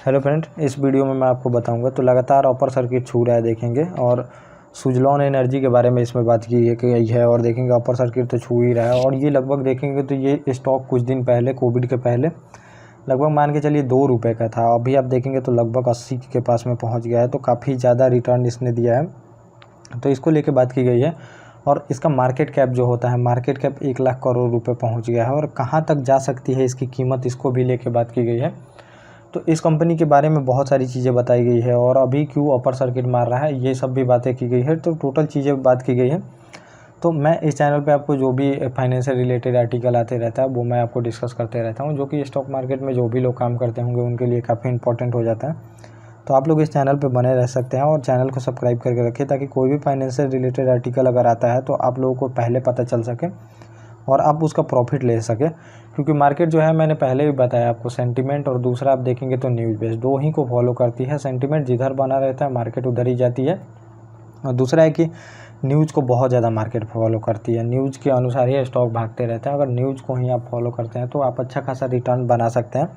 Hello friend, इस video में मैं आपको बताऊंगा तो लगातार अपर सर्किट छू रहा है देखेंगे। और सुजलॉन एनर्जी के बारे में इसमें बात की गई है और देखेंगे अपर सर्किट तो छू ही रहा है। और ये लगभग देखेंगे तो ये स्टॉक कुछ दिन पहले कोविड के पहले लगभग मान के चलिए 2 रुपये का था। अभी आप देखेंगे तो लगभग 80 के पास में पहुँच गया है, तो काफ़ी ज़्यादा रिटर्न इसने दिया है। तो इसको लेके बात की गई है और इसका मार्केट कैप जो होता है, मार्केट कैप 1 लाख करोड़ रुपए पहुंच गया है। और कहां तक जा सकती है इसकी कीमत, इसको भी लेके बात की गई है। तो इस कंपनी के बारे में बहुत सारी चीज़ें बताई गई है और अभी क्यों अपर सर्किट मार रहा है, ये सब भी बातें की गई है। तो टोटल चीज़ें बात की गई है। तो मैं इस चैनल पे आपको जो भी फाइनेंशियल रिलेटेड आर्टिकल आते रहता है वो मैं आपको डिस्कस करते रहता हूँ, जो कि स्टॉक मार्केट में जो भी लोग काम करते होंगे उनके लिए काफ़ी इंपॉर्टेंट हो जाता है। तो आप लोग इस चैनल पे बने रह सकते हैं और चैनल को सब्सक्राइब करके रखिए, ताकि कोई भी फाइनेंशियल रिलेटेड आर्टिकल अगर आता है तो आप लोगों को पहले पता चल सके और आप उसका प्रॉफिट ले सके। क्योंकि मार्केट जो है, मैंने पहले भी बताया आपको, सेंटीमेंट और दूसरा आप देखेंगे तो न्यूज़ बेस्ड, दो ही को फॉलो करती है। सेंटीमेंट जिधर बना रहता है मार्केट उधर ही जाती है, और दूसरा है कि न्यूज़ को बहुत ज़्यादा मार्केट फॉलो करती है। न्यूज़ के अनुसार ही स्टॉक भागते रहते हैं। अगर न्यूज़ को ही आप फॉलो करते हैं तो आप अच्छा खासा रिटर्न बना सकते हैं।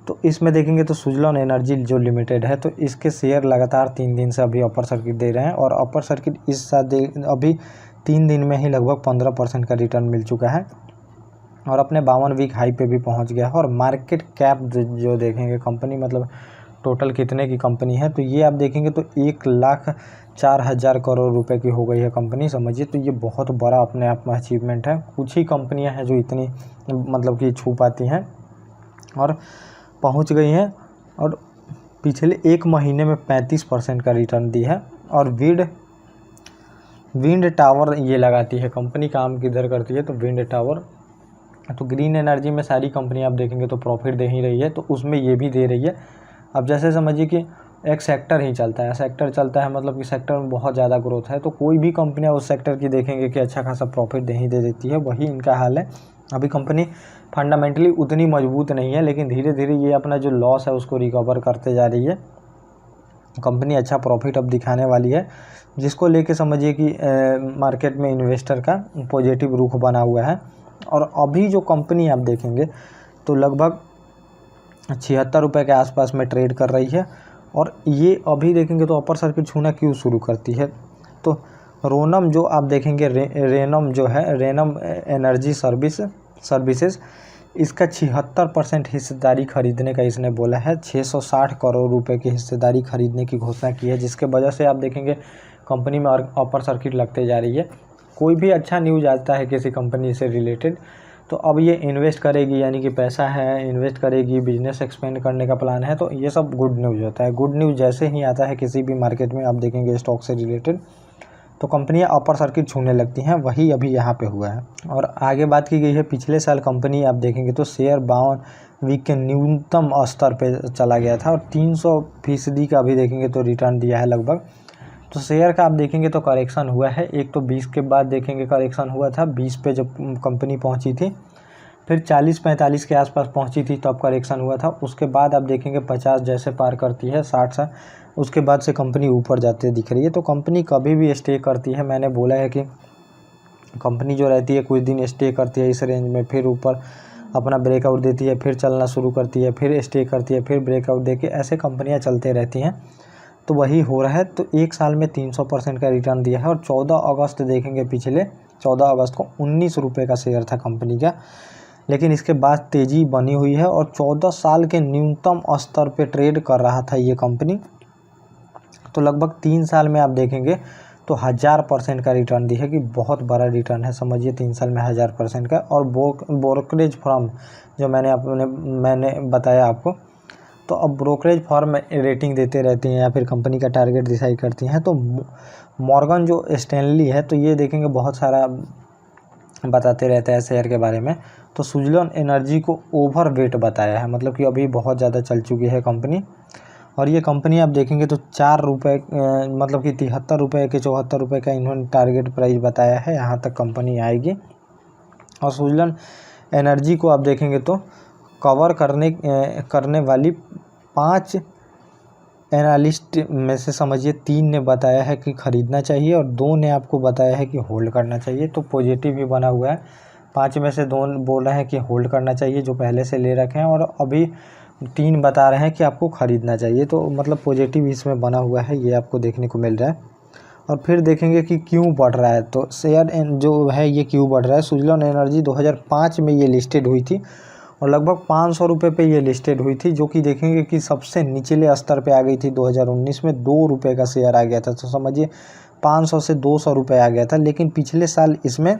तो इसमें देखेंगे तो सुजलॉन एनर्जी जो लिमिटेड है, तो इसके शेयर लगातार 3 दिन से अभी अपर सर्किट दे रहे हैं। और अपर सर्किट इस साथ अभी 3 दिन में ही लगभग 15% का रिटर्न मिल चुका है और अपने 52 वीक हाई पे भी पहुंच गया है। और मार्केट कैप जो देखेंगे कंपनी, मतलब टोटल कितने की कंपनी है, तो ये आप देखेंगे तो 1,04,000 करोड़ रुपए की हो गई है कंपनी। समझिए, तो ये बहुत बड़ा अपने आप में अचीवमेंट है। कुछ ही कंपनियाँ हैं जो इतनी मतलब कि छू पाती हैं और पहुंच गई हैं। और पिछले 1 महीने में 35% का रिटर्न दी है। और विंड टावर ये लगाती है कंपनी, काम किधर करती है तो विंड टावर। तो ग्रीन एनर्जी में सारी कंपनी आप देखेंगे तो प्रॉफिट दे ही रही है, तो उसमें ये भी दे रही है। अब जैसे समझिए कि एक सेक्टर ही चलता है, सेक्टर चलता है मतलब कि सेक्टर में बहुत ज़्यादा ग्रोथ है, तो कोई भी कंपनियां उस सेक्टर की देखेंगे कि अच्छा खासा प्रॉफिट दे देती है। वही इनका हाल है। अभी कंपनी फंडामेंटली उतनी मजबूत नहीं है, लेकिन धीरे धीरे ये अपना जो लॉस है उसको रिकवर करते जा रही है। कंपनी अच्छा प्रॉफिट अब दिखाने वाली है, जिसको लेके समझिए कि मार्केट में इन्वेस्टर का पॉजिटिव रुख बना हुआ है। और अभी जो कंपनी आप देखेंगे तो लगभग 76 रुपये के आसपास में ट्रेड कर रही है। और ये अभी देखेंगे तो अपर सर्किट छूना क्यों शुरू करती है, तो रोनम जो आप देखेंगे, रेनम जो है, रेनम एनर्जी सर्विसेज, इसका 76% हिस्सेदारी खरीदने का इसने बोला है। 660 करोड़ रुपए की हिस्सेदारी खरीदने की घोषणा की है, जिसके वजह से आप देखेंगे कंपनी में अपर सर्किट लगते जा रही है। कोई भी अच्छा न्यूज़ आता है किसी कंपनी से रिलेटेड, तो अब ये इन्वेस्ट करेगी, यानी कि पैसा है, इन्वेस्ट करेगी, बिजनेस एक्सपेंड करने का प्लान है, तो ये सब गुड न्यूज़ होता है। गुड न्यूज़ जैसे ही आता है किसी भी मार्केट में, आप देखेंगे स्टॉक से रिलेटेड, तो कंपनियां अपर सर्किट छूने लगती हैं। वही अभी यहाँ पे हुआ है। और आगे बात की गई है, पिछले साल कंपनी आप देखेंगे तो शेयर 52 वीक के न्यूनतम स्तर पे चला गया था और 300% का अभी देखेंगे तो रिटर्न दिया है लगभग। तो शेयर का आप देखेंगे तो करेक्शन हुआ है। एक तो 20 के बाद देखेंगे करेक्शन हुआ था, 20 पे जब कंपनी पहुंची थी, फिर 40-45 के आसपास पहुंची थी तब करेक्शन हुआ था। उसके बाद आप देखेंगे 50 जैसे पार करती है, 60 सा, उसके बाद से कंपनी ऊपर जाते दिख रही है। तो कंपनी कभी भी स्टे करती है। मैंने बोला है कि कंपनी जो रहती है कुछ दिन स्टे करती है इस रेंज में, फिर ऊपर अपना ब्रेकआउट देती है, फिर चलना शुरू करती है, फिर स्टे करती है, फिर ब्रेकआउट देके ऐसे कंपनियां चलते रहती हैं। तो वही हो रहा है। तो 1 साल में 300% का रिटर्न दिया है। और 14 अगस्त देखेंगे, पिछले 14 अगस्त को 19 रुपये का शेयर था कंपनी का, लेकिन इसके बाद तेज़ी बनी हुई है और 14 साल के न्यूनतम स्तर पे ट्रेड कर रहा था ये कंपनी। तो लगभग 3 साल में आप देखेंगे तो 1000% का रिटर्न दी है, कि बहुत बड़ा रिटर्न है। समझिए 3 साल में 1000% का। और ब्रोकरेज फर्म जो मैंने बताया आपको, तो अब ब्रोकरेज फर्म रेटिंग देते रहती हैं या फिर कंपनी का टारगेट डिसाइड करती हैं। तो मॉर्गन जो स्टैनली है, तो ये देखेंगे बहुत सारा बताते रहता है शेयर के बारे में। तो सुजलॉन एनर्जी को ओवरवेट बताया है, मतलब कि अभी बहुत ज़्यादा चल चुकी है कंपनी। और ये कंपनी आप देखेंगे तो 4 रुपये मतलब कि 73 रुपये के 74 रुपये का इन्होंने टारगेट प्राइस बताया है, यहाँ तक कंपनी आएगी। और सुजलॉन एनर्जी को आप देखेंगे तो कवर करने वाली 5 एनालिस्ट में से समझिए 3 ने बताया है कि ख़रीदना चाहिए और 2 ने आपको बताया है कि होल्ड करना चाहिए। तो पॉजिटिव भी बना हुआ है। 5 में से 2 बोल रहे हैं कि होल्ड करना चाहिए जो पहले से ले रखे हैं, और अभी 3 बता रहे हैं कि आपको ख़रीदना चाहिए, तो मतलब पॉजिटिव इसमें बना हुआ है, ये आपको देखने को मिल रहा है। और फिर देखेंगे कि क्यों बढ़ रहा है, तो शेयर जो है ये क्यों बढ़ रहा है। सुजलॉन एनर्जी 2005 में ये लिस्टेड हुई थी और लगभग 500 रुपये पे ये लिस्टेड हुई थी, जो कि देखेंगे कि सबसे निचले स्तर पे आ गई थी 2019 में। 2 रुपये का शेयर आ गया था, तो समझिए 500 से 200 रुपये आ गया था। लेकिन पिछले साल इसमें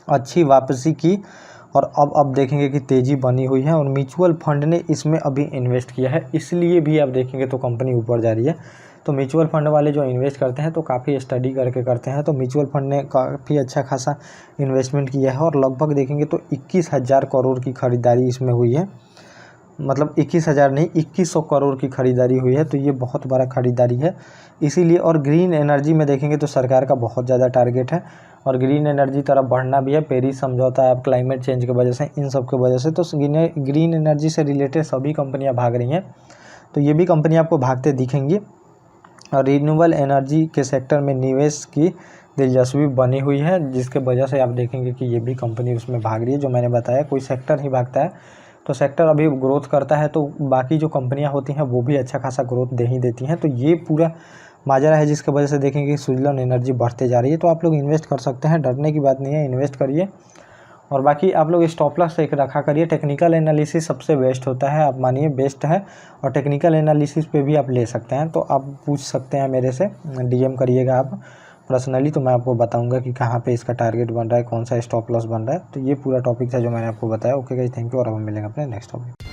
अच्छी वापसी की और अब देखेंगे कि तेज़ी बनी हुई है और म्यूचुअल फंड ने इसमें अभी इन्वेस्ट किया है, इसलिए भी आप देखेंगे तो कंपनी ऊपर जा रही है। तो म्यूचुअल फंड वाले जो इन्वेस्ट करते हैं तो काफ़ी स्टडी करके करते हैं, तो म्यूचुअल फंड ने काफ़ी अच्छा खासा इन्वेस्टमेंट किया है और लगभग देखेंगे तो 21,000 करोड़ की खरीदारी इसमें हुई है। मतलब 21,000 नहीं, 2100 करोड़ की खरीदारी हुई है, तो ये बहुत बड़ा खरीदारी है इसीलिए। और ग्रीन एनर्जी में देखेंगे तो सरकार का बहुत ज़्यादा टारगेट है और ग्रीन एनर्जी तरफ बढ़ना भी है। पेरिस समझौता, अब क्लाइमेट चेंज की वजह से, इन सब की वजह से तो ग्रीन एनर्जी से रिलेटेड सभी कंपनियां भाग रही हैं, तो ये भी कंपनी आपको भागते दिखेंगी। और रिन्यूएबल एनर्जी के सेक्टर में निवेश की दिलचस्पी बनी हुई है, जिसके वजह से आप देखेंगे कि ये भी कंपनी उसमें भाग रही है। जो मैंने बताया, कोई सेक्टर ही भागता है तो सेक्टर अभी ग्रोथ करता है तो बाकी जो कंपनियां होती हैं वो भी अच्छा खासा ग्रोथ दे ही देती हैं। तो ये पूरा माजरा है जिसके वजह से देखेंगे कि सुजलॉन एनर्जी बढ़ते जा रही है। तो आप लोग इन्वेस्ट कर सकते हैं, डरने की बात नहीं है, इन्वेस्ट करिए। और बाकी आप लोग स्टॉप लॉस एक रखा करिए। टेक्निकल एनालिसिस सबसे बेस्ट होता है, आप मानिए बेस्ट है, और टेक्निकल एनालिसिस पे भी आप ले सकते हैं। तो आप पूछ सकते हैं मेरे से, डीएम करिएगा आप पर्सनली, तो मैं आपको बताऊंगा कि कहाँ पे इसका टारगेट बन रहा है, कौन सा स्टॉप लॉस बन रहा है। तो ये पूरा टॉपिक था जो मैंने आपको बताया। ओके गाइस, थैंक यू, और अब हम मिलेंगे अपने नेक्स्ट टॉपिक।